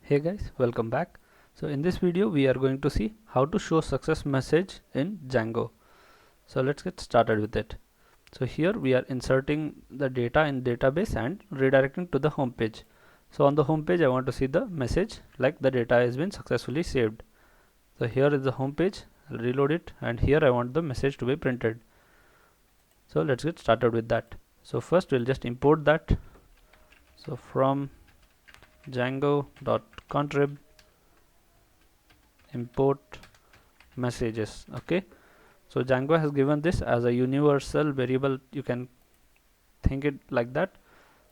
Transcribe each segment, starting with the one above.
Hey guys, welcome back. So in this video we are going to see how to show success message in Django. So let's get started with it. So here we are inserting the data in database and redirecting to the home page. So on the home page I want to see the message like the data has been successfully saved. So here is the home page. I'll reload it, and here I want the message to be printed. So let's get started with that. So first we'll just import that. So from django.contrib import messages. Okay, so Django has given this as a universal variable. You can think it like that.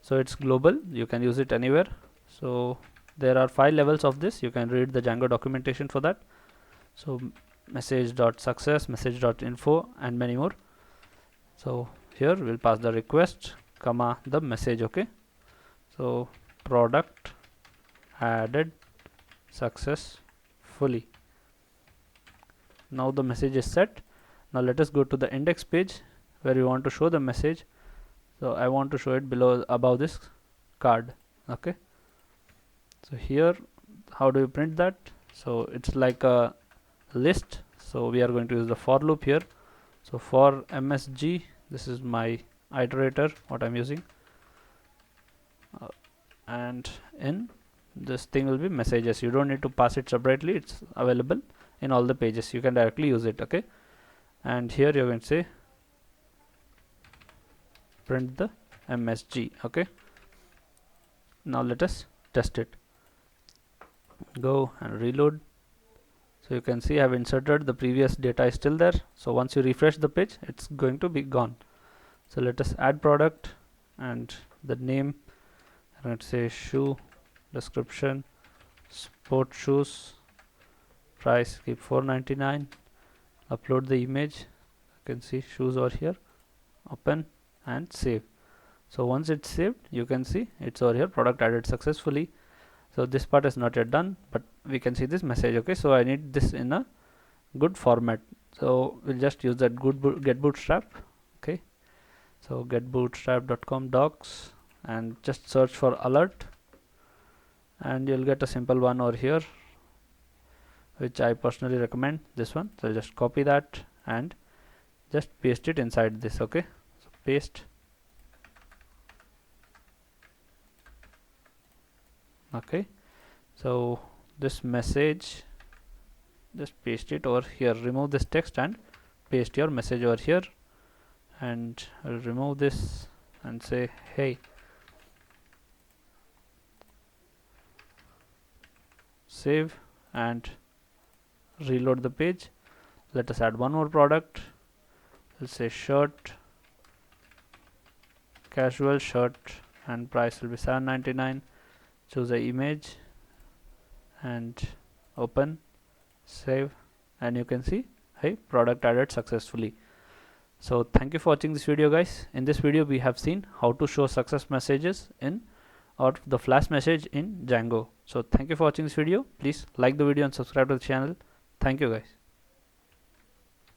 So it's global, you can use it anywhere. So there are 5 levels of this. You can read the Django documentation for that. So message.success, message.info, and many more. So here we'll pass the request comma the message. Okay, so product added successfully. Now the message is set. Now let us go to the index page where we want to show the message. So I want to show it below above this card. Okay, so here how do you print that? So it's like a list. So we are going to use the for loop here. So for MSG, this is my iterator what I'm using, and in this thing will be messages. You don't need to pass it separately, it's available in all the pages, you can directly use it. Okay, and here you're going to say print the MSG. Okay, now let us test it. Go and reload. So you can see I've inserted, the previous data is still there. So once you refresh the page, it's going to be gone. So let us add product, and the name I'm going to say shoe, description sport shoes, price keep $4.99, upload the image. You can see shoes over here, open and save. So once it's saved, you can see it's over here, product added successfully. So this part is not yet done, but we can see this message. Okay, so I need this in a good format, so we'll just use that get bootstrap. Okay, so get bootstrap.com docs and just search for alert, and you'll get a simple one over here which I personally recommend, this one. So just copy that and just paste it inside this. Okay, so paste. Okay, so this message, just paste it over here, remove this text and paste your message over here, and I'll remove this and say hey, save and reload the page. Let us add one more product. We'll say shirt, casual shirt, and price will be $7.99. Choose the image and open, save, and you can see hey, product added successfully. So thank you for watching this video, guys. In this video we have seen how to show success messages in or the flash message in Django. So thank you for watching this video. Please like the video and subscribe to the channel. Thank you, guys.